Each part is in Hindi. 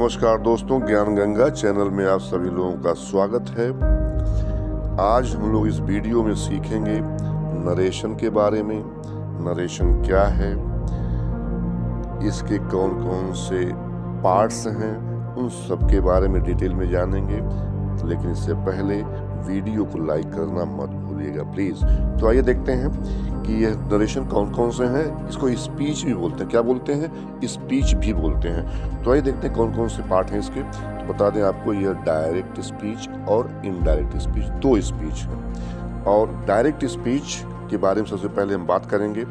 नमस्कार दोस्तों, ज्ञान गंगा चैनल में आप सभी लोगों का स्वागत है। आज हम लोग इस वीडियो में सीखेंगे नरेशन के बारे में। नरेशन क्या है, इसके कौन कौन से पार्ट्स हैं, उन सब के बारे में डिटेल में जानेंगे। लेकिन इससे पहले वीडियो को लाइक करना मत भूलिएगा प्लीज़। तो आइए देखते हैं कि यह नरेशन कौन कौन से हैं। इसको स्पीच भी बोलते हैं। क्या बोलते हैं? स्पीच भी बोलते हैं। तो आइए देखते हैं कौन कौन से पार्ट हैं इसके। तो बता दें आपको, यह डायरेक्ट स्पीच और इनडायरेक्ट स्पीच, दो स्पीच हैं। और डायरेक्ट स्पीच के बारे में सबसे पहले हम बात करेंगे,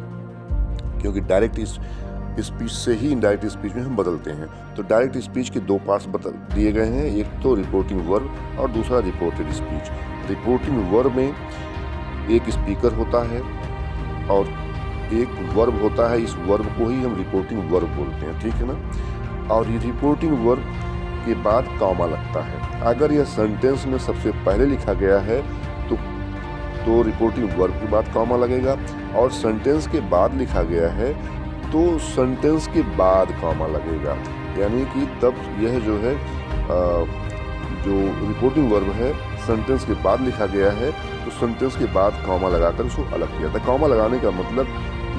क्योंकि डायरेक्ट स्पीच से ही इनडायरेक्ट स्पीच में हम बदलते हैं। तो डायरेक्ट स्पीच के दो पार्ट्स बता दिए गए हैं, एक तो रिपोर्टिंग वर्ब और दूसरा रिपोर्टेड स्पीच। रिपोर्टिंग वर्ब में एक स्पीकर होता है और एक वर्ब होता है। इस वर्ब को ही हम रिपोर्टिंग वर्ब बोलते हैं, ठीक है ना। और ये रिपोर्टिंग वर्ब के बाद कॉमा लगता है। अगर यह सेंटेंस में सबसे पहले लिखा गया है तो रिपोर्टिंग वर्ब के बाद कॉमा लगेगा, और सेंटेंस के बाद लिखा गया है तो सेंटेंस के बाद कॉमा लगेगा। यानी कि तब यह जो है जो रिपोर्टिंग वर्ब है सेंटेंस के बाद लिखा गया है तो सेंटेंस के बाद कॉमा लगाकर उसको अलग किया था। कॉमा लगाने का मतलब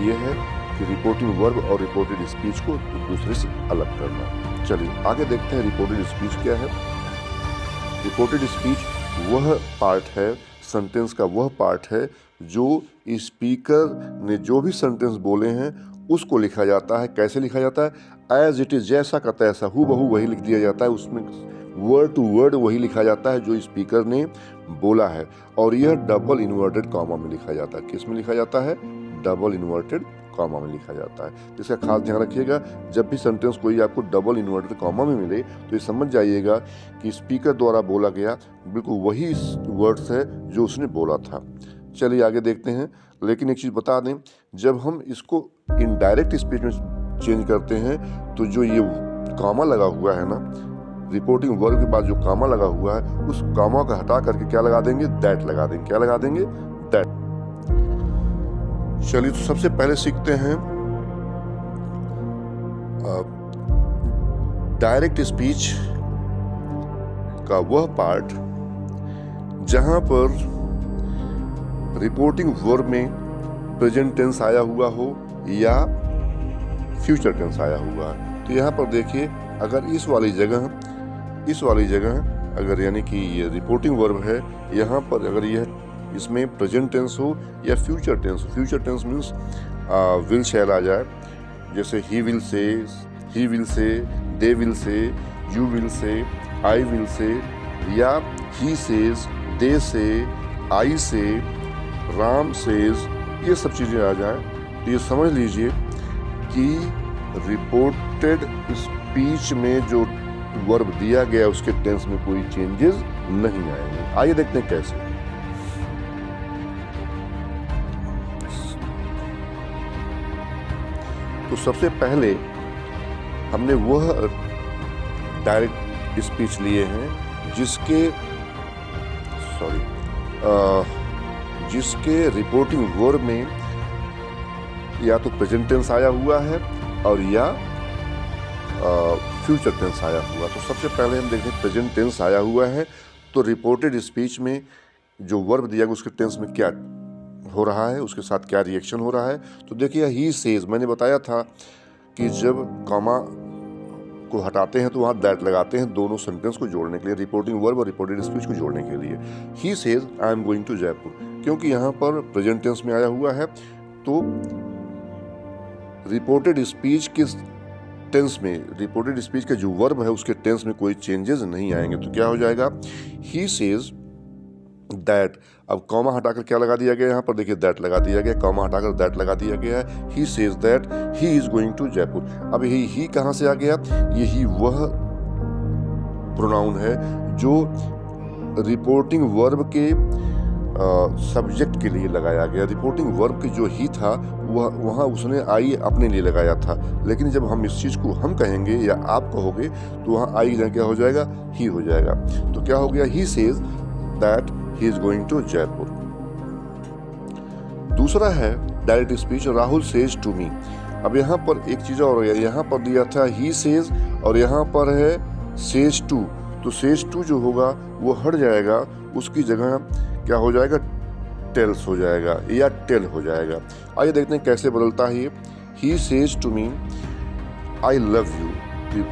यह है कि रिपोर्टिंग वर्ब और रिपोर्टेड स्पीच को एक दूसरे से अलग करना। चलिए आगे देखते हैं रिपोर्टेड स्पीच क्या है। रिपोर्टेड स्पीच वह पार्ट है, सेंटेंस का वह पार्ट है जो स्पीकर ने जो भी सेंटेंस बोले हैं उसको लिखा जाता है। कैसे लिखा जाता है? एज इट इज, जैसा का तैसा, हूबहू वही लिख दिया जाता है। उसमें वर्ड टू वर्ड वही लिखा जाता है जो स्पीकर ने बोला है। और यह डबल इन्वर्टेड कॉमा में लिखा जाता है। किस में लिखा जाता है? डबल इन्वर्टेड कॉमा में लिखा जाता है। इसका खास ध्यान रखिएगा, जब भी सेंटेंस कोई आपको डबल इन्वर्टेड कॉमा में मिले तो ये समझ जाइएगा कि स्पीकर द्वारा बोला गया बिल्कुल वही वर्ड्स है जो उसने बोला था। चलिए आगे देखते हैं। लेकिन एक चीज़ बता दें, जब हम इसको इनडायरेक्ट स्पीच में चेंज करते हैं तो जो ये कॉमा लगा हुआ है ना, रिपोर्टिंग वर्ब के बाद जो कॉमा लगा हुआ है उस कॉमा को हटा करके क्या लगा देंगे? दैट लगा देंगे। क्या लगा देंगे? दैट। चलिए तो सबसे पहले सीखते हैं डायरेक्ट स्पीच का वह पार्ट जहां पर रिपोर्टिंग वर्ब में प्रेजेंट टेंस आया हुआ हो या फ्यूचर टेंस आया हुआ है। तो यहाँ पर देखिए, अगर इस वाली जगह अगर यानी कि ये रिपोर्टिंग वर्ब है, यहाँ पर अगर यह इसमें प्रेजेंट टेंस हो या future tense. Future tense means will shall आ जाए, जैसे he will say, they will say, you will say, I will say, या ही सेज, दे से, आई से, राम सेज, ये सब चीज़ें आ जाएं तो ये समझ लीजिए कि रिपोर्टेड स्पीच में जो वर्ब दिया गया उसके टेंस में कोई चेंजेस नहीं आएंगे। आइए देखते हैं कैसे। तो सबसे पहले हमने वह डायरेक्ट स्पीच लिए हैं जिसके रिपोर्टिंग वर्ब में या तो प्रेजेंट टेंस आया हुआ है और या फ्यूचर टेंस आया हुआ। तो सबसे पहले हम देखते हैं प्रेजेंट टेंस आया हुआ है तो रिपोर्टेड स्पीच में जो वर्ब दिया गया उसके टेंस में क्या हो रहा है, उसके साथ क्या रिएक्शन हो रहा है। तो देखिए, ही सेज, मैंने बताया था कि जब कॉमा को हटाते हैं तो वहाँ दैट लगाते हैं दोनों सेंटेंस को जोड़ने के लिए, रिपोर्टिंग वर्ब और रिपोर्टेड स्पीच को जोड़ने के लिए। He says I am going to Jaipur, क्योंकि यहाँ पर प्रेजेंट टेंस में आया हुआ है तो रिपोर्टेड स्पीच के टेंस में, रिपोर्टेड स्पीच का जो वर्ब है उसके टेंस में कोई चेंजेस नहीं आएंगे। तो क्या हो जाएगा? ही सेज दैट। अब कॉमा हटाकर क्या लगा दिया गया? यहाँ पर देखिए दैट लगा दिया गया, कॉमा हटाकर दैट लगा दिया गया है। He says that he is going to Jaipur. अब ही कहाँ से आ गया? ये ही वह प्रोनाउन है जो रिपोर्टिंग वर्ब के सब्जेक्ट के लिए लगाया गया। रिपोर्टिंग वर्ब की जो ही था वहाँ उसने आई अपने लिए लगाया था, लेकिन जब हम इस चीज़ को हम कहेंगे या आप कहोगे तो वहाँ आई क्या हो जाएगा? ही हो जाएगा। तो क्या हो गया? He says that he is going to Jaipur. दूसरा है direct speech, Rahul says to me. अब यहाँ पर एक चीज़ और है, यहाँ पर दिया था ही सेज और यहाँ पर है सेज टू, तो सेज टू जो होगा वो हट जाएगा, उसकी जगह क्या हो जाएगा, टेल्स हो जाएगा या टेल हो जाएगा। आइए देखते हैं कैसे बदलता है ये। He says to me I love you.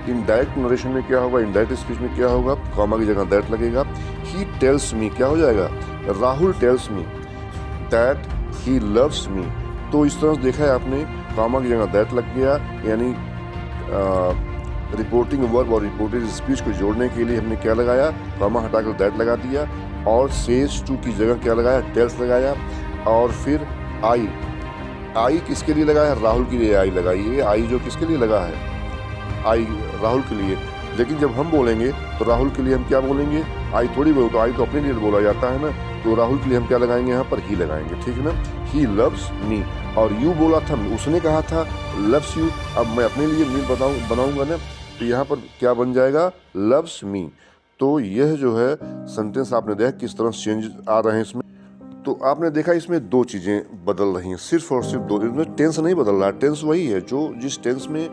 Indirect narration में क्या होगा, इनडायरेक्ट स्पीच में क्या होगा, कॉमा की जगह दैट लगेगा। ही टेल्स मी क्या हो जाएगा, Rahul tells me that he loves me. तो इस तरह से देखा है आपने, कॉमा की जगह दैट लग गया, यानी रिपोर्टिंग वर्ब और रिपोर्टेड स्पीच को जोड़ने के लिए हमने क्या लगाया, कॉमा हटाकर दैट लगा दिया, और सेज टू की जगह क्या लगाया, टेल्स लगाया। और फिर आई किसके लिए लगाया, राहुल के लिए आई लगाई है। आई जो किसके लिए लगा है, आई राहुल के लिए। लेकिन जब हम बोलेंगे तो राहुल के लिए हम क्या बोलेंगे, आई थोड़ी बोलो, तो आई तो अपने लिए बोला जाता है ना, तो राहुल के लिए हम क्या लगाएंगे, यहाँ पर ही लगाएंगे, ठीक है ना। ही लव्स मी, और यू बोला था, उसने कहा था लव्स यू, अब मैं अपने लिए मी बनाऊंगा ना, तो यहाँ पर क्या बन जाएगा, लव्स मी। तो यह जो है सेंटेंस आपने देखा किस तरह चेंज आ रहे हैं इसमें। तो आपने देखा इसमें दो चीज़ें बदल रही हैं, सिर्फ और सिर्फ दो। इसमें टेंस नहीं बदल रहा, टेंस वही है जो जिस टेंस में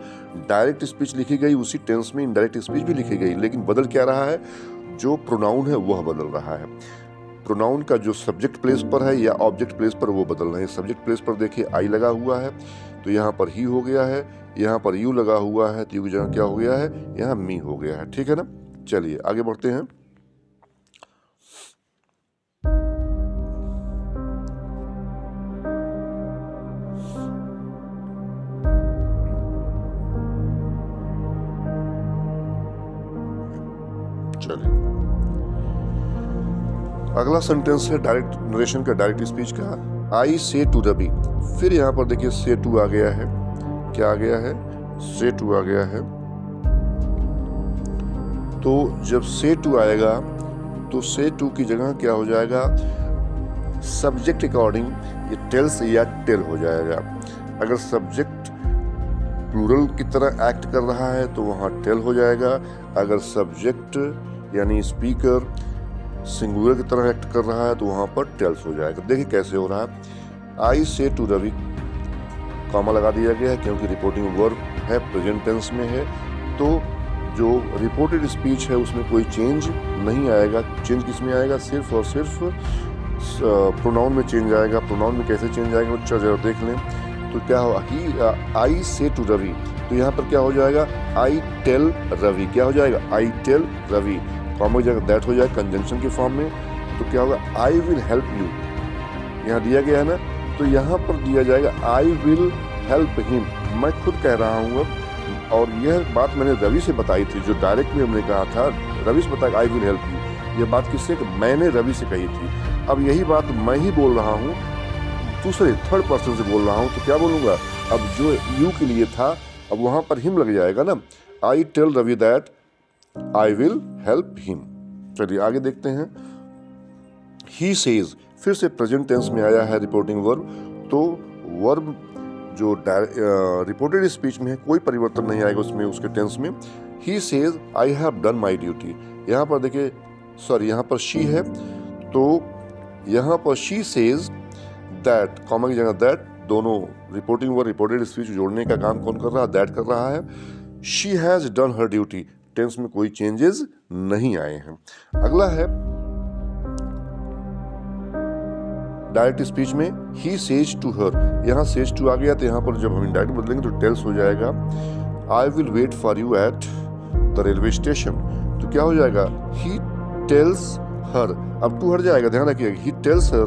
डायरेक्ट स्पीच लिखी गई उसी टेंस में इनडायरेक्ट स्पीच भी लिखी गई, लेकिन बदल क्या रहा है, जो प्रोनाउन है वह बदल रहा है। प्रोनाउन का जो सब्जेक्ट प्लेस पर है या ऑब्जेक्ट प्लेस पर वो बदल रहे हैं। सब्जेक्ट प्लेस पर देखिए आई लगा हुआ है, तो यहाँ पर ही हो गया है, यहाँ पर यू लगा हुआ है, तो यू की जगह क्या हो गया है, यहाँ मी हो गया है, ठीक है ना। चलिए आगे बढ़ते हैं। चलिए अगला सेंटेंस है डायरेक्ट नरेशन का, डायरेक्ट स्पीच का। आई से टू रवि, फिर यहाँ पर देखिए से टू आ गया है, क्या आ गया है, से टू आ गया है। तो जब से टू आएगा तो से टू की जगह क्या हो जाएगा, सब्जेक्ट अकॉर्डिंग ये टेल्स या टेल हो जाएगा। अगर सब्जेक्ट प्लूरल की तरह एक्ट कर रहा है तो वहाँ टेल हो जाएगा। अगर सब्जेक्ट यानी स्पीकर सिंगुलर की तरह एक्ट कर रहा है तो वहाँ पर टेल्स हो जाएगा। देखिए कैसे हो रहा है, आई से टू रवि, कॉमा लगा दिया गया है क्योंकि रिपोर्टिंग वर्ब है, प्रेजेंट टेंस में है, तो जो रिपोर्टेड स्पीच है उसमें कोई चेंज नहीं आएगा। चेंज किस में आएगा, सिर्फ और सिर्फ प्रोनाउन में चेंज आएगा। प्रोनाउन में कैसे चेंज आएगा वो जरा देख लें। तो क्या होगा, ही आई से टू रवि, तो यहाँ पर क्या हो जाएगा, आई टेल रवि, क्या हो जाएगा, आई टेल रवि, कॉमा की जगह दैट हो जाएगा कंजंक्शन के फॉर्म में। तो क्या होगा, आई विल हेल्प यू, यहाँ दिया गया है ना, तो यहाँ पर दिया जाएगा आई विल हेल्प हिम, मैं खुद कह रहा हूँ अब। और यह बात मैंने रवि से बताई थी, जो डायरेक्ट में हमने कहा था, रवि से बताया आई विल हेल्प यू, ये बात किससे, मैंने रवि से कही थी। अब यही बात मैं ही बोल रहा हूँ, दूसरे थर्ड पर्सन से बोल रहा हूँ, तो क्या बोलूँगा, अब जो यू के लिए था अब वहाँ पर हिम लग जाएगा ना। I tell Ravi that I will help him. चलिए आगे देखते हैं। ही सेज, फिर से प्रेजेंट टेंस में आया है रिपोर्टिंग वर्ब, तो वर्ब जो रिपोर्टेड स्पीच में है कोई परिवर्तन नहीं आएगा उसमें, उसके टेंस में। ही says I have done my duty, यहाँ पर देखिए सॉरी यहाँ पर शी है, तो यहाँ पर शी सेज दैट, कॉमा की जगह दैट, दोनों रिपोर्टिंग वर्ब रिपोर्टेड स्पीच जोड़ने का काम कौन कर रहा है, दैट कर रहा है। She has done her duty, tense में कोई चेंजेस नहीं आए हैं। अगला है डायरेक्ट स्पीच में ही सेज टू हर, यहाँ सेज टू आ गया, तो यहाँ पर जब हम इनडायरेक्ट बदलेंगे तो टेल्स हो जाएगा। I will wait for you at the railway station, तो क्या हो जाएगा, ही टेल्स हर, अब टू हट जाएगा, ध्यान रखिएगा, ही टेल्स हर,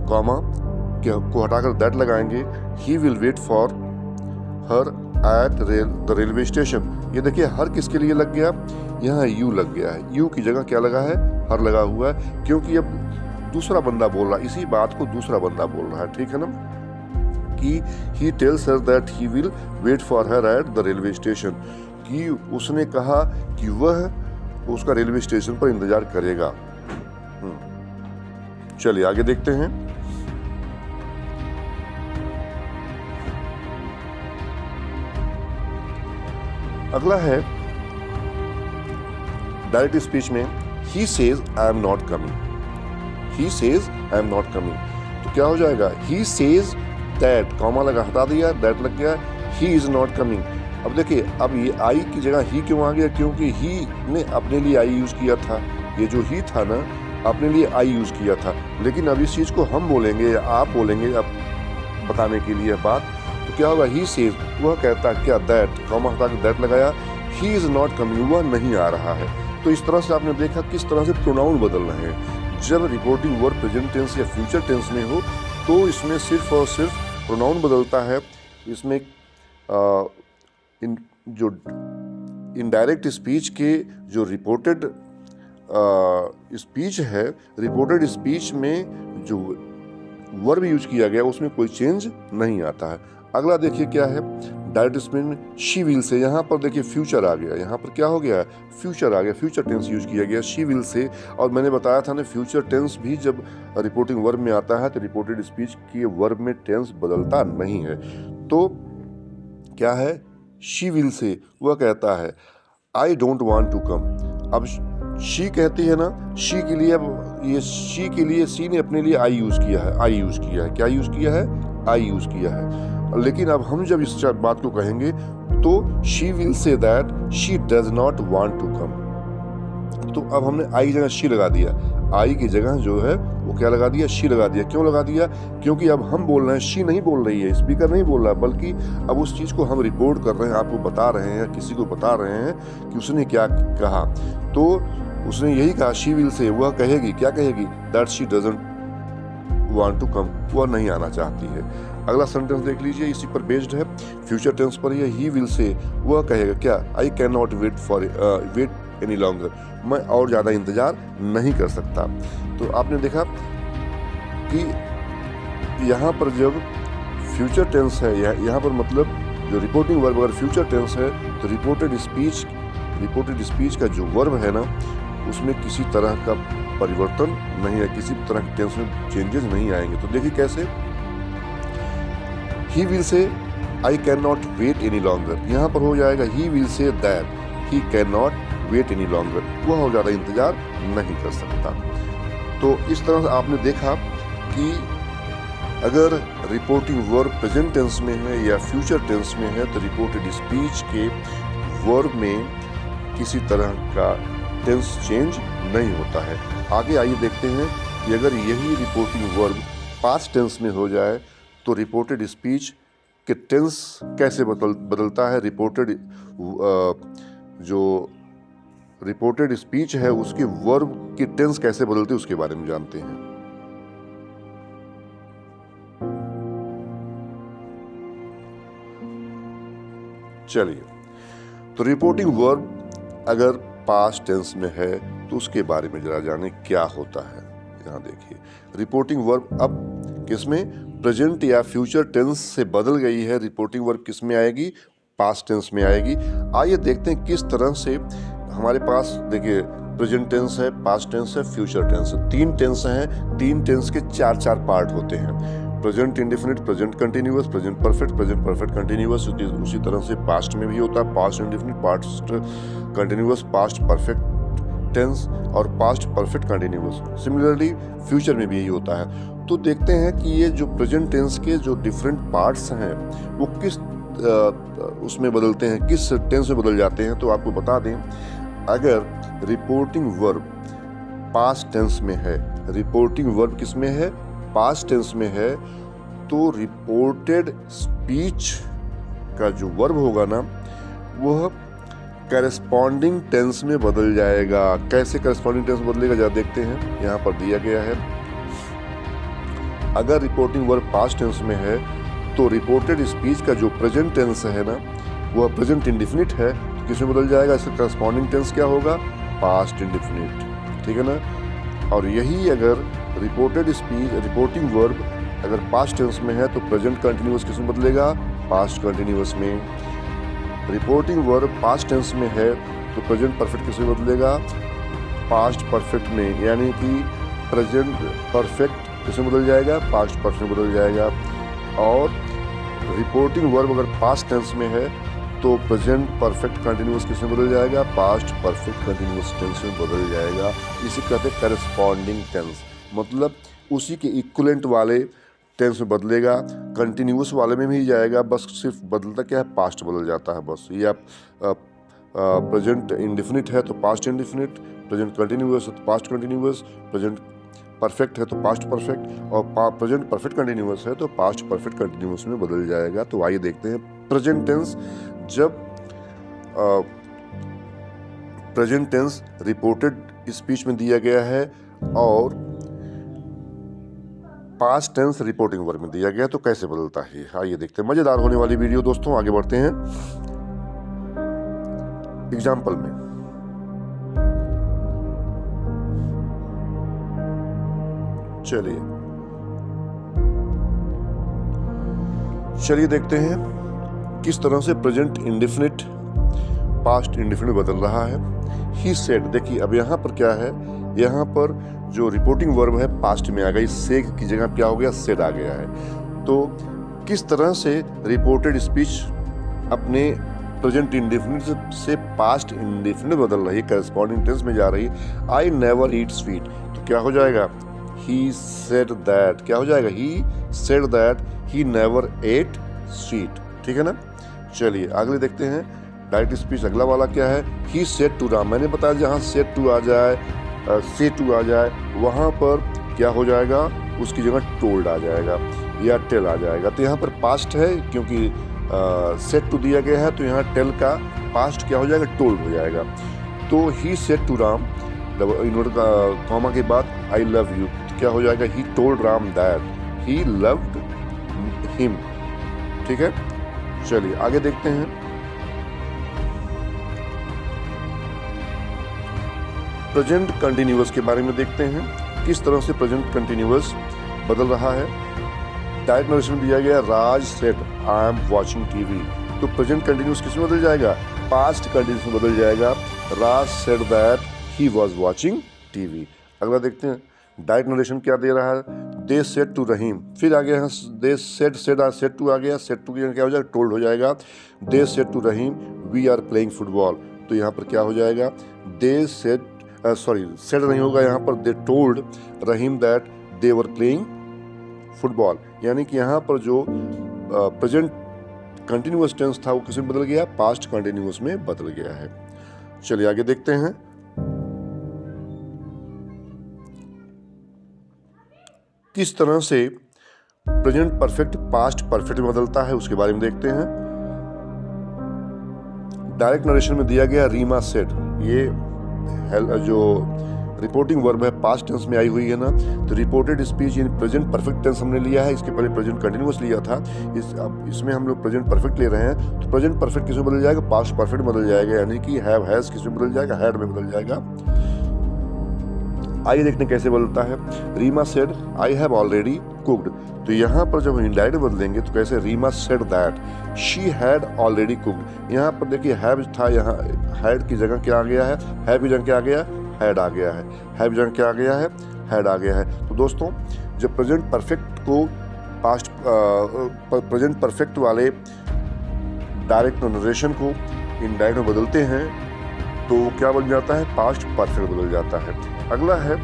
कॉमा को हटाकर दैट लगाएंगे, he will wait for her at the railway station. ये देखिए हर किसके लिए लग गया, यहाँ यू लग गया है, यू की जगह क्या लगा है, हर लगा हुआ है, क्योंकि अब दूसरा बंदा बोल रहा है, इसी बात को दूसरा बंदा बोल रहा है, ठीक है ना, कि he tells her that he will wait for her at the railway station, कि उसने कहा कि वह उसका रेलवे स्टेशन पर इंतजार करेगा। चलिए आगे देखते हैं। अगला है डायरेक्ट स्पीच में ही says I am not coming, he says I am not coming, तो क्या हो जाएगा, ही सेज दैट, कॉमा लगा हटा दिया, दैट लग गया, ही इज नॉट कमिंग, अब देखिए, अब ये आई की जगह ही क्यों आ गया, क्योंकि ही ने अपने लिए आई यूज़ किया था। ये जो ही था ना, अपने लिए आई यूज़ किया था। लेकिन अब इस चीज़ को हम बोलेंगे या आप बोलेंगे अब बताने के लिए बात, तो क्या होगा, ही सेज, वह कहता है क्या, दैट, कॉमा हटा के दैट लगाया, ही इज़ नॉट कमिंग, वह नहीं आ रहा है। तो इस तरह से आपने देखा किस तरह से प्रोनाउन बदल रहे हैं। जब रिपोर्टिंग वर्ब प्रेजेंट टेंस या फ्यूचर टेंस में हो तो इसमें सिर्फ और सिर्फ प्रोनाउन बदलता है। इसमें जो इनडायरेक्ट स्पीच के जो रिपोर्टेड स्पीच है, रिपोर्टेड स्पीच में जो वर्ब यूज किया गया उसमें कोई चेंज नहीं आता है। अगला देखिए क्या है, डायरेक्ट स्पीच में शी विल से, यहाँ पर देखिए फ्यूचर आ गया, यहाँ पर क्या हो गया, फ्यूचर आ गया, फ्यूचर टेंस यूज किया गया शी विल से। और मैंने बताया था ना, फ्यूचर टेंस भी जब रिपोर्टिंग वर्ब में आता है तो रिपोर्टेड स्पीच के वर्ब में टेंस बदलता नहीं है। तो क्या है, शी विल से, वह कहता है I don't want to come. अब शी कहती है ना, शी के लिए, अब ये शी के लिए सी ने अपने लिए आई यूज किया है, आई यूज किया है, क्या यूज किया है, आई यूज किया है। लेकिन अब हम जब इस बात को कहेंगे तो she will say that she does not want to come. तो अब हमने आई जगह शी लगा दिया, आई की जगह जो है वो क्या लगा दिया, शी लगा दिया। क्यों लगा दिया, क्योंकि अब हम बोल रहे हैं, शी नहीं बोल रही है, स्पीकर नहीं बोल रहा, बल्कि अब उस चीज़ को हम रिपोर्ट कर रहे हैं, आपको बता रहे हैं, किसी को बता रहे हैं कि उसने क्या कहा। तो उसने यही कहा, शी विल से, वह कहेगी, क्या कहेगी, that she doesn't want to come, वह नहीं आना चाहती है। अगला सेंटेंस देख लीजिए, इसी पर बेस्ड है, फ्यूचर टेंस पर है। ही विल से, वह कहेगा क्या, I can not wait any longer, मैं और ज़्यादा इंतजार नहीं कर सकता। तो आपने देखा कि यहाँ पर जब फ्यूचर टेंस है, यहाँ पर मतलब जो रिपोर्टिंग वर्ब अगर फ्यूचर टेंस है तो रिपोर्टेड स्पीच का जो वर्ब है ना, उसमें किसी तरह का परिवर्तन नहीं है, किसी तरह के टेंस में चेंजेस नहीं आएंगे। तो देखिए कैसे, he will say I can not wait any longer, यहाँ पर हो जाएगा he will say that he can not wait any longer, वह और ज़्यादा इंतजार नहीं कर सकता। तो इस तरह से आपने देखा कि अगर रिपोर्टिंग वर्ब प्रेजेंट टेंस में है या फ्यूचर टेंस में है तो रिपोर्टेड स्पीच के वर्ब में किसी तरह का टेंस चेंज नहीं होता है। आगे आइए देखते हैं कि अगर यही रिपोर्टिंग वर्ब पास्ट टेंस में हो जाए तो रिपोर्टेड स्पीच के टेंस कैसे बदलता है, जो रिपोर्टेड स्पीच है उसके वर्ब की टेंस कैसे बदलती है उसके बारे में जानते हैं। चलिए, तो रिपोर्टिंग वर्ब अगर पास्ट टेंस में है तो उसके बारे में जरा जाने क्या होता है। यहाँ देखिए, रिपोर्टिंग वर्ब अब किसमें, प्रेजेंट या फ्यूचर टेंस से बदल गई है। रिपोर्टिंग वर्ब किस में आएगी, पास्ट टेंस में आएगी। आइए देखते हैं किस तरह से हमारे पास, देखिए प्रेजेंट टेंस है, पास्ट टेंस है, फ्यूचर टेंस है, 3 टेंस हैं। 3 टेंस के 4 पार्ट होते हैं, present indefinite, present continuous, present perfect continuous. उसी तरह से पास्ट में भी होता है, past indefinite, past continuous, past perfect tense और past perfect continuous. Similarly future में भी यही होता है। तो देखते हैं कि ये जो प्रेजेंट टेंस के जो डिफरेंट पार्ट्स हैं वो किस उसमें बदलते हैं, किस टेंस में बदल जाते हैं। तो आपको बता दें, अगर रिपोर्टिंग वर्ब पास्ट टेंस में है, रिपोर्टिंग वर्ब किस में है, पास्ट टेंस में है, तो रिपोर्टेड स्पीच का जो वर्ब होगा ना वह करेस्पॉन्डिंग टेंस में बदल जाएगा। कैसे करेस्पॉन्डिंग टेंस बदलेगा जरा देखते हैं, यहाँ पर दिया गया है। अगर रिपोर्टिंग वर्ब पास्ट टेंस में है तो रिपोर्टेड स्पीच का जो प्रेजेंट टेंस है ना वह प्रेजेंट इंडेफिनिट है, तो किसमें बदल जाएगा, इसका करेस्पॉन्डिंग टेंस क्या होगा, पास्ट इंडेफिनिट, ठीक है ना। और यही अगर रिपोर्टिंग वर्ब अगर पास्ट टेंस में है तो प्रेजेंट कंटिन्यूअस किसमें बदलेगा, पास्ट कंटिन्यूअस में। रिपोर्टिंग वर्ब पास्ट टेंस में है तो प्रेजेंट परफेक्ट किसमें बदलेगा, पास्ट परफेक्ट में, यानी कि प्रेजेंट परफेक्ट किसमें बदल जाएगा, पास्ट परफेक्ट में बदल जाएगा। और रिपोर्टिंग वर्ब अगर पास्ट टेंस में है तो प्रेजेंट परफेक्ट कंटिन्यूअस किसमें बदल जाएगा, पास्ट परफेक्ट कंटिन्यूअस टेंस में बदल जाएगा। इसे कहते हैं करेस्पॉन्डिंग टेंस, मतलब उसी के इक्विवेलेंट वाले टेंस में बदलेगा। कंटिन्यूस वाले में भी जाएगा, बस सिर्फ बदलता क्या है, पास्ट बदल जाता है बस। ये आप प्रेजेंट इंडेफिनिट है तो पास्ट इंडेफिनिट, प्रेजेंट कंटिन्यूअस है तो पास्ट कंटिन्यूअस, प्रेजेंट परफेक्ट है तो पास्ट परफेक्ट, और प्रेजेंट परफेक्ट कंटिन्यूअस है तो पास्ट परफेक्ट कंटिन्यूअस में बदल जाएगा। तो आइए देखते हैं प्रेजेंट टेंस। जब प्रेजेंट टेंस रिपोर्टेड स्पीच में दिया गया है और पास्ट टेंस रिपोर्टिंग वर्ब में दिया गया तो कैसे बदलता है, आइए देखते हैं। मजेदार होने वाली वीडियो दोस्तों, आगे बढ़ते हैं एग्जाम्पल में। चलिए देखते हैं किस तरह से प्रेजेंट इंडेफिनिट पास्ट इंडेफिनिट बदल रहा है। ही सेड, देखिए अब यहाँ पर क्या है, यहाँ पर जो रिपोर्टिंग वर्ब है पास्ट में आ गई, से की जगह क्या हो गया, सेड आ गया है। तो किस तरह से रिपोर्टेड स्पीच अपने प्रेजेंट इंडेफिनिट से पास्ट इंडेफिनिट बदल रही है, करस्पॉन्डिंग टेंस में जा रही है। आई नेवर ईट स्वीट, तो क्या हो जाएगा, he said that, क्या हो जाएगा, he said that he never ate sweet, ठीक है ना। चलिए आगे देखते हैं डायरेक्ट स्पीच। अगला वाला क्या है, he said to राम, मैंने बताया जहाँ said to आ जाए, say to आ जाए, वहाँ पर क्या हो जाएगा, उसकी जगह told आ जाएगा या tell आ जाएगा। तो यहाँ पर past है क्योंकि said to दिया गया है, तो यहाँ tell का past क्या हो जाएगा, told हो जाएगा। तो he said to Ram, invert comma के बाद I love you, क्या हो जाएगा, he told Ram that he loved him, ठीक है। चलिए आगे देखते हैं। प्रेजेंट कंटिन्यूअस के बारे में देखते हैं, किस तरह से प्रेजेंट कंटिन्यूअस बदल रहा है। डायरेक्ट नरेशन दिया गया, Raj said I am watching TV, तो प्रेजेंट कंटिन्यूअस किस में बदल जाएगा, पास्ट कंटिन्यूअस में बदल जाएगा। Raj said that he was watching TV. अगला देखते हैं डायरेक्ट नरेशन क्या दे रहा है, दे सेड टू रहीम, फिर आ गया है दे सेड टू आ गया, सेड टू क्या हो जाएगा, टोल्ड हो जाएगा। They said to Rahim we are playing football, तो यहाँ पर क्या हो जाएगा, दे सेड सेड नहीं होगा यहाँ पर, they told Rahim that they were playing football, यानी कि यहाँ पर जो प्रेजेंट कंटिन्यूअस टेंस था वो किस में बदल गया, पास्ट कंटिन्यूअस में बदल गया है। चलिए आगे देखते हैं। किस तरह से प्रेजेंट परफेक्ट पास्ट परफेक्ट में बदलता है उसके बारे में देखते हैं। डायरेक्ट नरेशन में दिया गया रीमा सेड, ये जो रिपोर्टिंग वर्ब है पास्ट टेंस में आई हुई है ना, तो reported speech in present perfect tense हमने लिया है, इसके पहले प्रेजेंट कंटिन्यूअस लिया था, अब इसमें हम लोग प्रेजेंट परफेक्ट ले रहे हैं। तो प्रेजेंट परफेक्ट किस में बदल जाएगा, पास्ट परफेक्ट बदल जाएगा, यानी कि हैव हैज किस में बदल जाएगा, हैड में बदल जाएगा। आइए देखते हैं कैसे बदलता है। Reema said I have already cooked, तो यहाँ पर जब इंडायरेक्ट बदलेंगे तो कैसे, Reema said that she had already cooked. यहाँ पर देखिए हैव था, यहाँ हैड की जगह क्या आ गया है, हैव की जगह क्या आ गया, हैड आ गया है, हैव की जगह क्या आ गया है, हैड आ गया है। तो दोस्तों जब प्रेजेंट परफेक्ट को पास्ट प्रेजेंट परफेक्ट वाले डायरेक्ट नरेशन को इनडायरेक्ट में बदलते हैं तो क्या बन जाता है, पास्ट परफेक्ट बदल जाता है। अगला है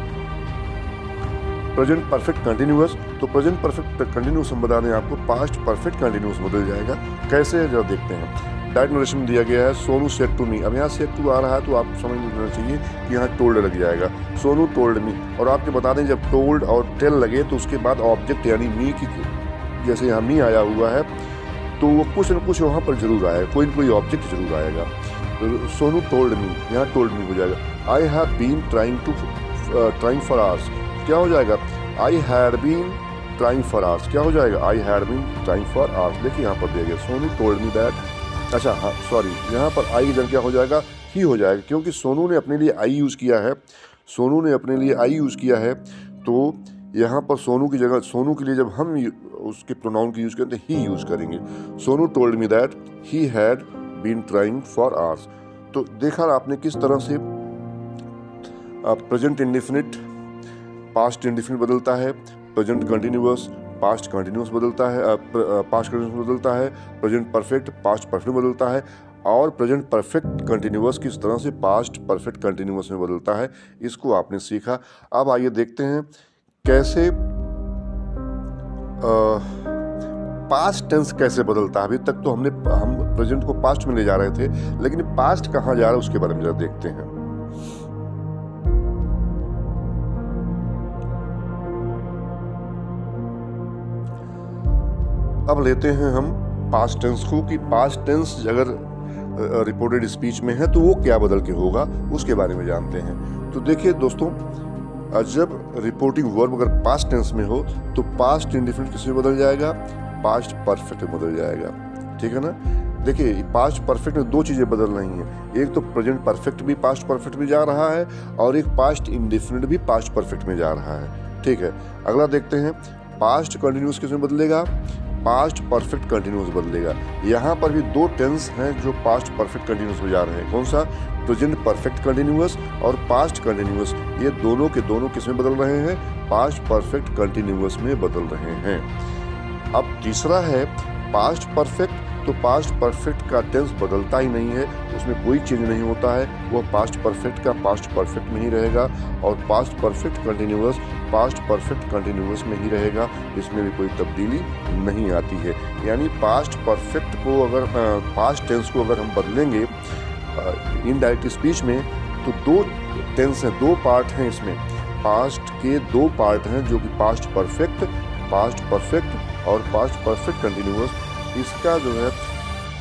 प्रेजेंट परफेक्ट कंटिन्यूअस, तो प्रेजेंट परफेक्ट कंटिन्यूअस हम बता दें आपको, पास्ट परफेक्ट कंटिन्यूअस बदल जाएगा। कैसे जरा देखते हैं। डायरेक्ट नरेशन में दिया गया है सोनू सेड टू मी, अब यहाँ सेड टू आ रहा है तो आप समझ लेना चाहिए कि यहाँ टोल्ड लग जाएगा, सोनू टोल्ड मी। और आपको बता दें जब टोल्ड और टेल लगे तो उसके बाद ऑब्जेक्ट यानी मी की, जैसे यहाँ मी आया हुआ है तो वो कुछ न कुछ वहाँ पर जरूर आएगा, कोई न कोई ऑब्जेक्ट जरूर आएगा। तो सोनू टोल्ड मी, यहाँ टोल्ड मी हो जाएगा। I have been trying for hours, क्या हो जाएगा, I had been trying for hours, क्या हो जाएगा, I had been trying for hours. देखिए यहाँ पर दिया गया सोनू टोल्ड मी दैट, अच्छा हाँ सॉरी, यहाँ पर आई की जगह क्या हो जाएगा, ही हो जाएगा, क्योंकि सोनू ने अपने लिए आई यूज़ किया है, सोनू ने अपने लिए आई यूज़ किया है, तो यहाँ पर सोनू की जगह, सोनू के लिए जब हम उसके प्रोनाउन की यूज़ करते हैं ही यूज़ करेंगे। Sonu told me that he had been trying for hours. तो देखा आपने किस तरह से प्रेजेंट इंडेफिनिट पास्ट इंडेफिनिट बदलता है, प्रेजेंट कंटिन्यूअस पास्ट कंटिन्यूअस बदलता है, पास्ट कंटिन्यूअस बदलता है, प्रेजेंट परफेक्ट पास्ट परफेक्ट बदलता है, और प्रेजेंट परफेक्ट कंटिन्यूअस किस तरह से पास्ट परफेक्ट कंटिन्यूअस में बदलता है, इसको आपने सीखा। अब आइए देखते हैं कैसे पास्ट टेंस कैसे बदलता है। अभी तक तो हम प्रेजेंट को पास्ट में ले जा रहे थे, लेकिन पास्ट कहाँ जा रहा है उसके बारे में जरा देखते हैं। अब लेते हैं हम पास्ट टेंस को, कि पास्ट टेंस अगर रिपोर्टेड स्पीच में है तो वो क्या बदल के होगा, उसके बारे में जानते हैं। तो देखिए दोस्तों, जब रिपोर्टिंग वर्ब अगर पास्ट टेंस में हो तो पास्ट इंडेफिनिट किस में बदल जाएगा, पास्ट परफेक्ट में बदल जाएगा। ठीक है ना। देखिए पास्ट परफेक्ट में दो चीजें बदल रही हैं, एक तो प्रेजेंट परफेक्ट भी पास्ट परफेक्ट में जा रहा है और एक पास्ट इंडेफिनिट भी पास्ट परफेक्ट में जा रहा है। ठीक है, अगला देखते हैं, पास्ट कंटिन्यूअस किस में बदलेगा, पास्ट परफेक्ट कंटिन्यूअस बदलेगा। यहाँ पर भी दो टेंस हैं जो पास्ट परफेक्ट कंटिन्यूअस में जा रहे हैं। कौन सा, प्रेजेंट परफेक्ट कंटिन्यूअस और पास्ट कंटिन्यूअस, ये दोनों के दोनों किस में बदल रहे हैं, पास्ट परफेक्ट कंटिन्यूअस में बदल रहे हैं। अब तीसरा है पास्ट परफेक्ट, तो पास्ट परफेक्ट का टेंस बदलता ही नहीं है, उसमें कोई चेंज नहीं होता है, वो पास्ट परफेक्ट का पास्ट परफेक्ट में ही रहेगा और past perfect continuous past perfect continuous में ही रहेगा, इसमें भी कोई तब्दीली नहीं आती है। यानी पास्ट परफेक्ट को अगर पास्ट टेंस को अगर हम बदलेंगे इनडायरेक्ट स्पीच में तो दो टेंस हैं, दो पार्ट हैं इसमें, पास्ट के दो पार्ट हैं जो कि पास्ट परफेक्ट और पास्ट परफेक्ट कंटिन्यूअस। इसका जो है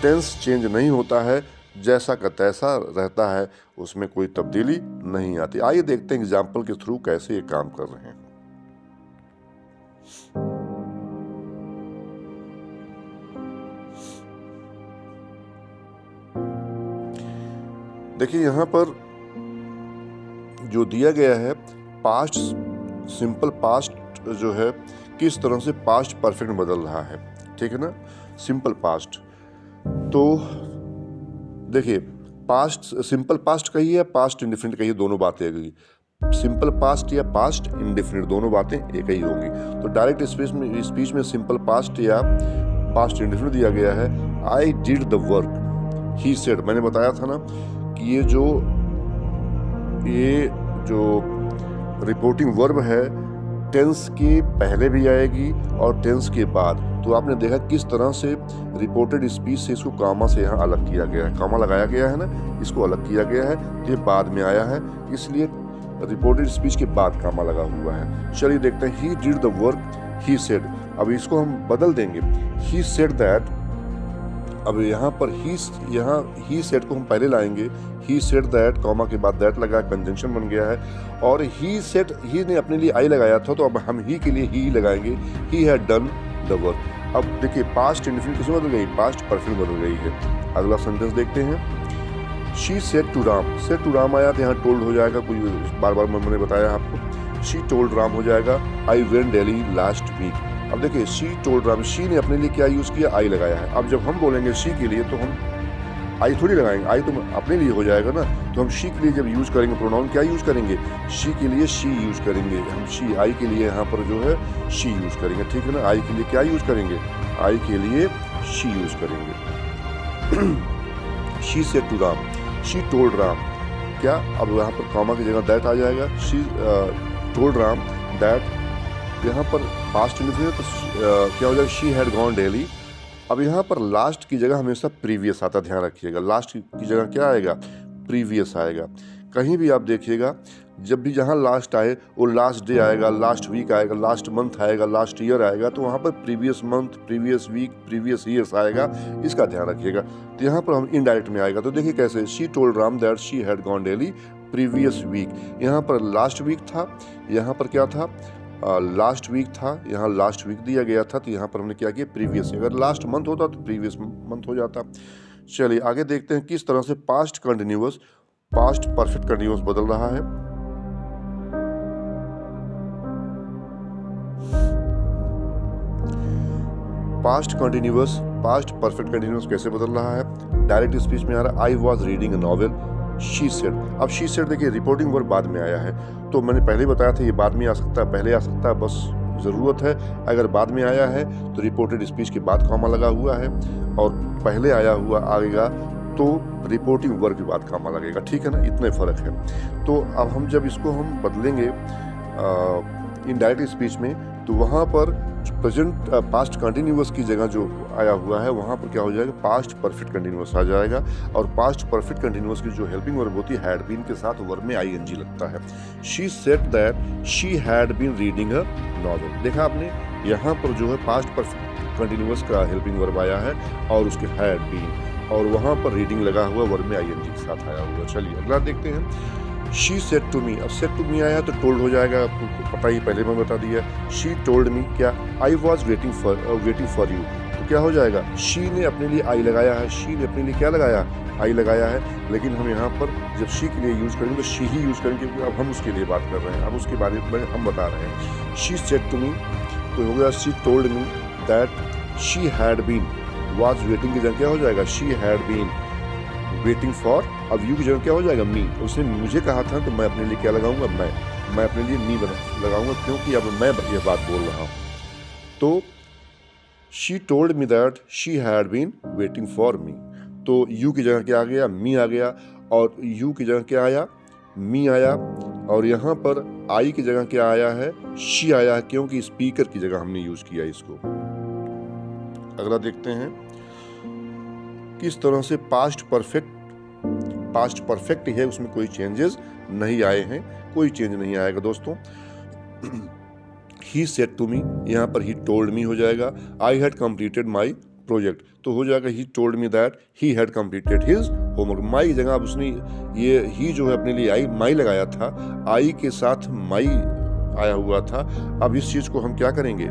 टेंस चेंज नहीं होता है, जैसा का तैसा रहता है, उसमें कोई तब्दीली नहीं आती। आइए देखते हैं एग्जाम्पल के थ्रू कैसे ये काम कर रहे हैं। देखिए यहाँ पर जो दिया गया है, पास्ट सिंपल पास्ट जो है किस तरह से पास्ट परफेक्ट बदल रहा है। ठीक है ना, सिंपल पास्ट। तो देखिए पास्ट सिंपल पास्ट कही है, पास्ट इंडेफिनिट कही है, दोनों बातें होगी। सिंपल पास्ट या पास्ट इंडेफिनिट दोनों बातें एक ही होंगी। तो डायरेक्ट स्पीच में सिंपल पास्ट या पास्ट इंडेफिनिट दिया गया है, I did the work he said. मैंने बताया था ना कि ये जो रिपोर्टिंग वर्ब है टेंस के पहले भी आएगी और टेंस के बाद। तो आपने देखा किस तरह से रिपोर्टेड स्पीच से इसको कामा से यहाँ अलग किया गया है, कामा लगाया गया है ना, इसको अलग किया गया है, ये बाद में आया है, इसलिए रिपोर्टेड स्पीच के बाद कामा लगा हुआ है। चलिए देखते हैं, he did the work he said. अब इसको हम बदल देंगे, ही सेड दैट। अब यहाँ पर ही सेड को हम पहले लाएंगे, ही सेड दैट, कॉमा के बाद दैट लगा, कंजंक्शन बन गया है। और ही सेड, ही ने अपने लिए आई लगाया था, तो अब हम ही के लिए ही लगाएंगे, he had done the work. अब देखिए पास्ट इंडेफिनिट किसमें बदल गई, पास्ट परफेक्ट बदल गई है। अगला सेंटेंस देखते हैं, she said to Ram. Said to Ram आया तो यहाँ टोल्ड हो जाएगा, कोई बार बार मैंने बताया आपको, शी टोल्ड राम हो जाएगा, I went Delhi last week. अब देखिए शी टोल्ड राम, शी ने अपने लिए क्या यूज किया, आई लगाया है। अब जब हम बोलेंगे शी के लिए तो हम आई थोड़ी लगाएंगे, आई तो अपने लिए हो जाएगा ना। तो हम शी के लिए जब यूज करेंगे प्रोनाउन क्या यूज करेंगे, शी के लिए शी यूज करेंगे हम, शी। आई के लिए यहाँ पर जो है शी यूज करेंगे। ठीक है ना, आई के लिए क्या यूज करेंगे, आई के लिए शी यूज करेंगे। She said to Ram, she told Ram, क्या अब यहाँ पर कॉमा की जगह दैट आ जाएगा, शी टोल्ड राम दैट। यहाँ पर पास्ट इंडेफिनिट तो क्या हो जाएगा, शी हैड गॉन दिल्ली। अब यहाँ पर लास्ट की जगह हमेशा प्रीवियस आता, ध्यान रखिएगा, लास्ट की जगह क्या आएगा, प्रीवियस आएगा। कहीं भी आप देखिएगा जब भी जहाँ लास्ट आए वो लास्ट डे आएगा, लास्ट वीक आएगा, लास्ट मंथ आएगा, लास्ट ईयर आएगा, तो वहाँ पर previous month, previous week, previous years आएगा, इसका ध्यान रखिएगा। तो यहाँ पर हम इनडायरेक्ट में आएगा, तो देखिए कैसे, she told Ram that she had gone Delhi previous week. यहाँ पर लास्ट वीक था, यहाँ पर क्या था, लास्ट वीक था, यहाँ लास्ट वीक दिया गया था, तो यहाँ पर हमने क्या किया, प्रीवियस। अगर लास्ट मंथ होता तो प्रीवियस मंथ हो जाता। चलिए आगे देखते हैं किस तरह से past continuous past perfect continuous बदल रहा है। Past continuous past perfect continuous कैसे बदल रहा है, डायरेक्ट स्पीच में आ रहा है, I was reading a novel she said. अब शी सेड देखिए रिपोर्टिंग वर्ब बाद में आया है, तो मैंने पहले बताया था ये बाद में आ सकता है, पहले आ सकता है, बस ज़रूरत है अगर बाद में आया है तो रिपोर्टेड स्पीच के बाद कॉमा लगा हुआ है, और पहले आया हुआ आएगा तो रिपोर्टिंग वर्ब के बाद कॉमा लगेगा। ठीक है ना, इतने फ़र्क है। तो अब हम जब इसको हम बदलेंगे इनडायरेक्ट स्पीच में, तो वहाँ पर प्रेजेंट पास्ट कंटिन्यूअस की जगह जो आया हुआ है वहाँ पर क्या हो जाएगा, पास्ट परफेक्ट कंटिन्यूअस आ जाएगा। और पास्ट परफेक्ट कंटिन्यूअस की जो हेल्पिंग वर्ब होती है हैड बीन के साथ वर्ब में आईएनजी लगता है। She said that she had been reading a novel. देखा आपने, यहाँ पर जो है पास्ट परफेक्ट कंटिन्यूअस का हेल्पिंग वर्ब आया है और उसके हैड बीन, और वहाँ पर रीडिंग लगा हुआ वर्ब में आईएनजी के साथ आया हुआ। चलिए अगला देखते हैं। शी सेड टू मी, अब सेड टू मी आया तो टोल्ड हो जाएगा, आपको पता ही पहले मैं बता दिया। शी टोल्ड मी, क्या I was waiting for you, तो क्या हो जाएगा, शी ने अपने लिए आई लगाया है, शी ने अपने लिए क्या लगाया, आई लगाया है। लेकिन हम यहाँ पर जब शी के लिए यूज करेंगे तो शी ही यूज करेंगे, क्योंकि अब हम उसके लिए बात कर रहे हैं, अब उसके बारे में हम बता रहे हैं। शी सेड टू मी तो हो गया she told me that she had been, was waiting की जगह क्या हो जाएगा, she had been waiting for, अब यू की जगह क्या हो जाएगा, मी। उसने मुझे कहा था तो मैं अपने लिए क्या लगाऊंगा, मैं अपने लिए मी लगाऊंगा, क्योंकि अब मैं ये बात बोल रहा हूँ। तो she told me that she had been waiting for me, तो यू की जगह क्या आ गया, मी आ गया, और यू की जगह क्या आया, मी आया, और यहाँ पर आई की जगह क्या आया है, शी आया है, क्योंकि स्पीकर की जगह हमने यूज किया इसको। अगला देखते हैं किस तरह से पास्ट परफेक्ट है, उसमें कोई चेंजेस नहीं आए हैं, कोई चेंज नहीं आएगा दोस्तों। ही सेड टू मी, यहाँ पर ही टोल्ड मी हो जाएगा। I had completed my project, तो हो जाएगा he told me that he had completed his homework. My जगह अब उसने ये ही जो है अपने लिए आई माई लगाया था, आई के साथ माई आया हुआ था। अब इस चीज को हम क्या करेंगे,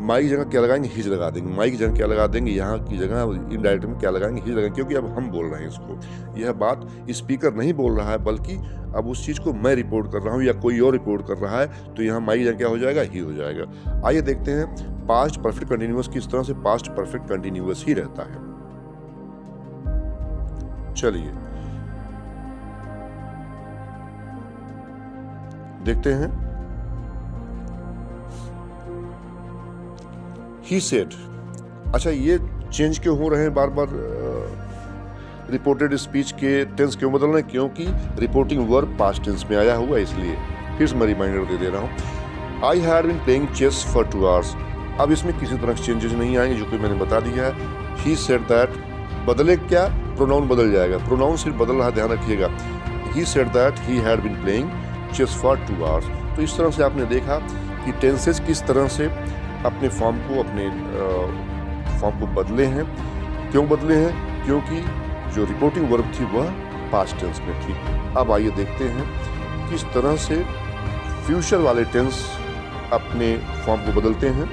माई की जगह क्या लगाएंगे, हिज लगा देंगे। माई की जगह क्या लगा देंगे, यहाँ की जगह इनडायरेक्ट में क्या लगाएंगे, हिज लगाएंगे, क्योंकि अब हम बोल रहे हैं इसको। यह बात स्पीकर नहीं बोल रहा है, बल्कि अब उस चीज को मैं रिपोर्ट कर रहा हूँ या कोई और रिपोर्ट कर रहा है, तो यहाँ माई की जगह क्या हो जाएगा, ही हो जाएगा। आइए देखते हैं पास्ट परफेक्ट कंटिन्यूअस किस तरह से पास्ट परफेक्ट कंटिन्यूअस ही रहता है। चलिए देखते हैं। ही सेड, अच्छा ये चेंज क्यों हो रहे हैं बार बार, रिपोर्टेड स्पीच के टेंस क्यों बदल रहे हैं, क्योंकि रिपोर्टिंग वर्ब पास्ट टेंस में आया हुआ है, इसलिए फिर से मैं रिमाइंडर दे रहा हूँ। I had been playing chess for 2 hours, अब इसमें किसी तरह के चेंजेस नहीं आएंगे, जो कि मैंने बता दिया है। ही सेड दैट, बदले क्या, प्रोनाउन बदल जाएगा, प्रोनाउन सिर्फ बदल रहा है, ध्यान रखिएगा। He said that he had been playing chess for 2 hours। तो इस तरह से आपने देखा कि टेंसेस किस तरह से अपने फॉर्म को बदले हैं। क्यों बदले हैं, क्योंकि जो रिपोर्टिंग वर्ब थी वह पास्ट टेंस में थी। अब आइए देखते हैं किस तरह से फ्यूचर वाले टेंस अपने फॉर्म को बदलते हैं।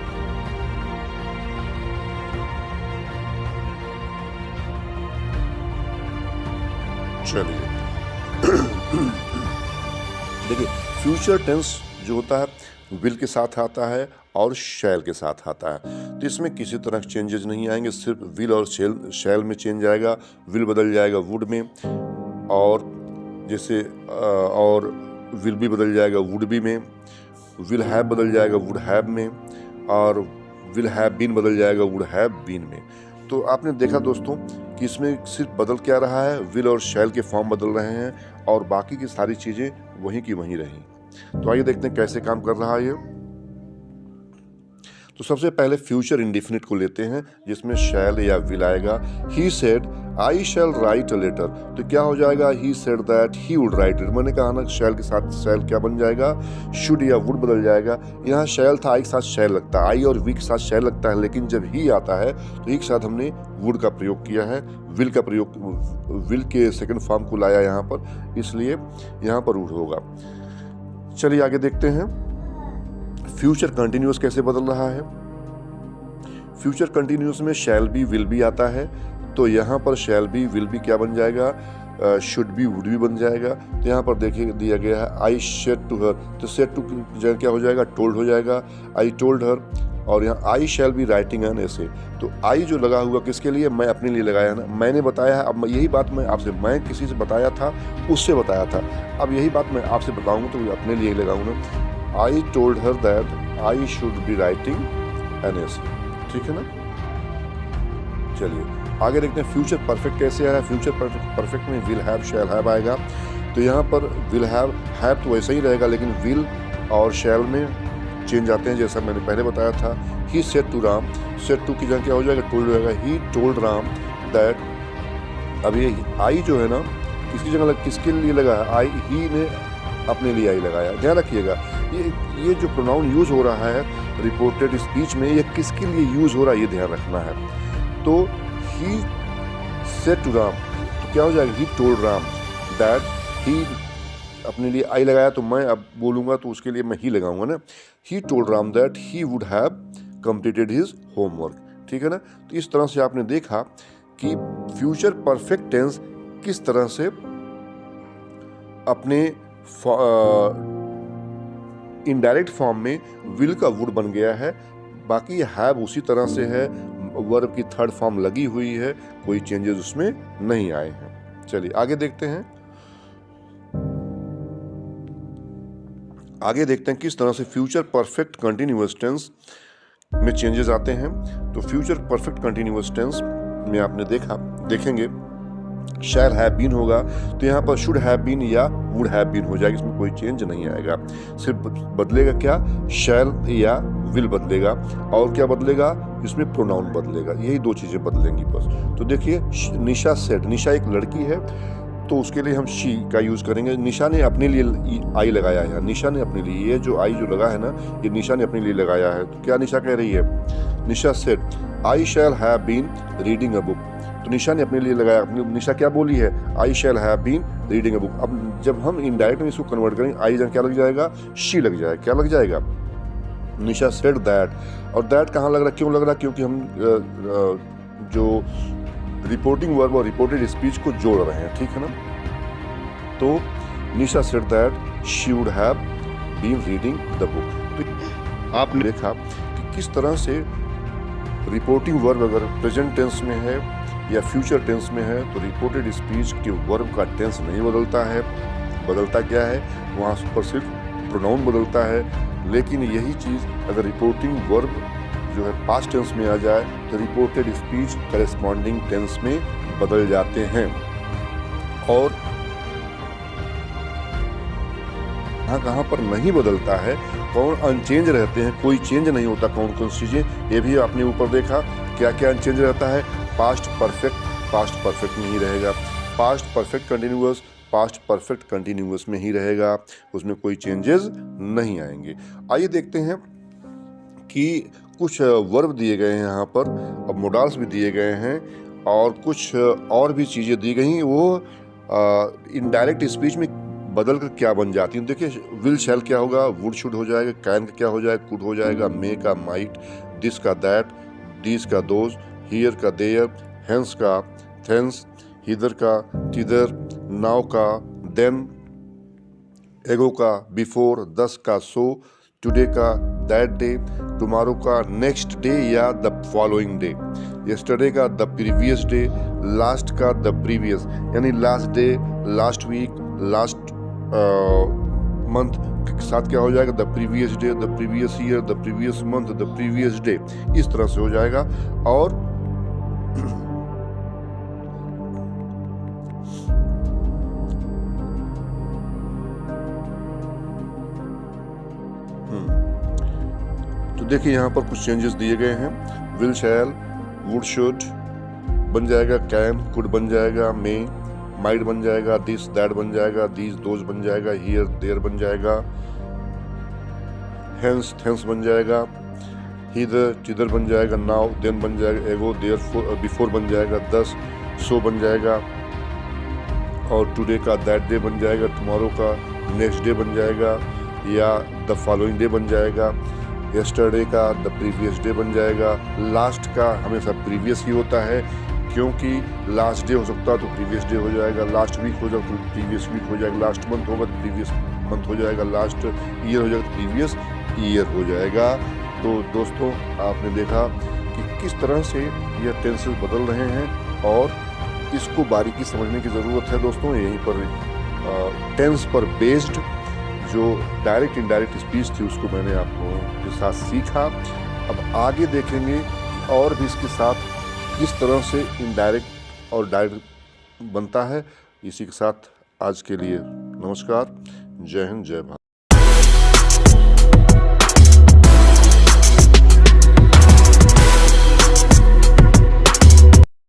चलिए देखिए, फ्यूचर टेंस जो होता है विल के साथ आता है और शैल के साथ आता है, तो इसमें किसी तरह के चेंजेस नहीं आएंगे, सिर्फ विल और शैल में चेंज आएगा। विल बदल जाएगा वुड में, और जैसे और विल भी बदल जाएगा वुड बी में, विल हैव बदल जाएगा वुड हैव में, और विल हैव बीन बदल जाएगा वुड हैव बीन में। तो आपने देखा दोस्तों कि इसमें सिर्फ बदल क्या रहा है, विल और शैल के फॉर्म बदल रहे हैं और बाकी की सारी चीज़ें वहीं की वहीं रहीं। तो आइए देखते हैं कैसे काम कर रहा है ये। तो सबसे पहले फ्यूचर इंडेफिनिट को लेते हैं, जिसमें शैल या विल आएगा। He said I shall write a letter, तो क्या हो जाएगा, he said that he would write it. मैंने कहा ना शैल के साथ शैल क्या बन जाएगा, शुड या वुड बदल जाएगा। यहाँ शैल था, आई के साथ शैल लगता है, आई और वी के साथ शैल लगता है, लेकिन जब ही आता है तो ही के साथ हमने वुड का प्रयोग किया है, विल का प्रयोग, विल के सेकंड फॉर्म को लाया यहाँ पर, इसलिए यहाँ पर वुड होगा। चलिए आगे देखते हैं फ्यूचर कंटिन्यूअस कैसे बदल रहा है। फ्यूचर कंटिन्यूअस में शैल बी विल बी आता है, तो यहाँ पर शैल बी विल बी क्या बन जाएगा, शुड बी वुड भी बन जाएगा। तो यहाँ पर देखिए दिया गया है आई सेड टू हर, तो सेड टू जगह क्या हो जाएगा, टोल्ड हो जाएगा, आई टोल्ड हर। और यहाँ I shall be writing an essay, तो आई जो लगा हुआ किसके लिए, मैं अपने लिए लगाया ना, मैंने बताया है। अब यही बात मैं आपसे, मैं किसी से बताया था उससे बताया था, अब यही बात मैं आपसे बताऊंगा तो अपने लिए लगाऊंगा। I told her that I should be writing an एसे, ठीक है ना। चलिए आगे देखते हैं फ्यूचर परफेक्ट कैसे आया। फ्यूचर परफेक्ट में विल हैव शैल हैव आएगा, तो यहाँ पर विल हैव तो वैसे ही रहेगा, लेकिन विल और शैल में चेंज आते हैं, जैसा मैंने पहले बताया था। He said to Ram, said to की जगह क्या हो जाएगा, टोल्ड हो जाएगा। ही टोल्ड राम दैट, अब ये आई जो है ना किसकी जगह किसके लिए लगा है, आई, ही ने अपने लिए आई लगाया। ध्यान रखिएगा ये जो प्रोनाउन यूज हो रहा है रिपोर्टेड स्पीच में, ये किसके लिए यूज हो रहा है ये ध्यान रखना है। तो ही सेड टू राम, तो क्या हो जाएगा, ही टोल्ड राम दैट, ही अपने लिए आई लगाया तो मैं अब बोलूंगा तो उसके लिए मैं ही लगाऊंगा ना। He told Ram that he would have completed his homework, ठीक है ना। तो इस तरह से आपने देखा कि फ्यूचर परफेक्ट टेंस किस तरह से अपने इनडायरेक्ट फॉर्म में विल का वुड बन गया है। बाकी हैव उसी तरह से है, वर्ब की थर्ड फॉर्म लगी हुई है, कोई चेंजेस उसमें नहीं आए हैं। चलिए आगे देखते हैं, आगे देखते हैं किस तरह से फ्यूचर परफेक्ट कंटिन्यूअस टेंस में चेंजेस आते हैं। तो फ्यूचर परफेक्ट कंटिन्यूअस टेंस में आपने देखेंगे शैल हैव बीन होगा, तो यहाँ पर शुड हैव बीन या वुड हैव बीन हो जाएगा, इसमें कोई चेंज नहीं आएगा। सिर्फ बदलेगा क्या, शैल या विल बदलेगा, और क्या बदलेगा, इसमें प्रोनाउन बदलेगा, यही दो चीजें बदलेंगी बस। तो देखिए निशा सेड, निशा एक लड़की है तो उसके लिए हम शी का यूज करेंगे। निशा ने अपने लिए आई लगाया है, निशा ने अपने लिए, ये जो आई जो लगा है ना ये निशा ने अपने लिए लगाया है। तो क्या निशा कह रही है, Nisha said I shall have been reading a book, तो निशा ने अपने लिए लगाया। निशा क्या बोली है, I shall have been reading a book. अब जब हम इनडायरेक्ट में इसको कन्वर्ट करेंगे, आई जन क्या लग जाएगा, शी लग जाएगा। क्या लग जाएगा, निशा सेड दैट, और दैट कहाँ लग रहा, क्यों लग रहा, क्योंकि हम जो रिपोर्टिंग वर्ब और रिपोर्टेड स्पीच को जोड़ रहे हैं, ठीक है ना। तो Nisha said that she would have been reading the book. तो आपने देखा कि किस तरह से रिपोर्टिंग वर्ब अगर प्रेजेंट टेंस में है या फ्यूचर टेंस में है तो रिपोर्टेड स्पीच के वर्ब का टेंस नहीं बदलता है। बदलता क्या है, वहाँ पर सिर्फ प्रोनाउन बदलता है। लेकिन यही चीज़ अगर रिपोर्टिंग वर्ब जो है पास्ट टेंस में आ जाए तो रिपोर्टेड स्पीच करेस्पॉन्डिंग टेंस में बदल जाते हैं। और कहाँ पर नहीं बदलता है, कौन अनचेंज रहते हैं, कोई चेंज नहीं होता, कौन कौन सी चीजें, ये भी आपने ऊपर देखा क्या क्या अनचेंज रहता है। पास्ट परफेक्ट में ही रहेगा, पास्ट परफेक्ट कंटिन्यूअस में ही रहेगा, उसमें कोई चेंजेस नहीं आएंगे। आइए देखते हैं कि कुछ वर्ब दिए गए हैं यहाँ पर, अब मोडाल्स भी दिए गए हैं और कुछ और भी चीज़ें दी गई, वो इनडायरेक्ट स्पीच में बदल कर क्या बन जाती है। देखिए विल शैल क्या होगा, वुड शुड हो जाएगा, कैन का क्या हो जाएगा, कुड हो जाएगा, मे का माइट, दिस का दैट, दीज का दोज, हियर का देयर, हेंस का थेंस, हिदर का तिदर, नाउ का देन, एगो का बिफोर, दस का सो, टुडे का दैट डे, टुमारो का नेक्स्ट डे या द फॉलोइंग डे, यस्टरडे का द प्रीवियस डे, लास्ट का द प्रीवियस, यानी last day, last week, last month के साथ क्या हो जाएगा, the previous day, the previous year, the previous month, the previous day, इस तरह से हो जाएगा। और तो देखिए यहाँ पर कुछ चेंजेस दिए गए हैं। विल शैल, वुड शुड बन जाएगा, कैन कुड बन जाएगा, मे माइट बन जाएगा, दिस दैट बन जाएगा, दीज दोज बन जाएगा, हियर देयर बन जाएगा, हेंस थेंस बन जाएगा, हिदर तिदर बन जाएगा, नाउ देन बन जाएगा, एगो देयर बिफोर बन जाएगा, दस सो बन जाएगा, और टुडे का दैट डे बन जाएगा, टुमारो का नेक्स्ट डे बन जाएगा या द फॉलोइंग डे बन जाएगा, यस्टरडे का द प्रीवियस डे बन जाएगा। लास्ट का हमेशा प्रीवियस ही होता है क्योंकि लास्ट डे हो सकता है तो प्रीवियस डे हो जाएगा, लास्ट वीक हो जाएगा तो प्रीवियस वीक हो जाएगा, लास्ट मंथ होगा तो प्रीवियस मंथ हो जाएगा, लास्ट ईयर हो जाएगा तो प्रीवियस ईयर हो जाएगा। तो दोस्तों आपने देखा कि किस तरह से यह टेंसेस बदल रहे हैं और इसको बारीकी समझने की ज़रूरत है दोस्तों। यहीं पर टेंस पर बेस्ड जो डायरेक्ट इनडायरेक्ट स्पीच थी उसको मैंने आपको के साथ सीखा। अब आगे देखेंगे और भी इसके साथ किस तरह से इनडायरेक्ट और डायरेक्ट बनता है। इसी के साथ आज के लिए नमस्कार, जय हिंद, जय भारत।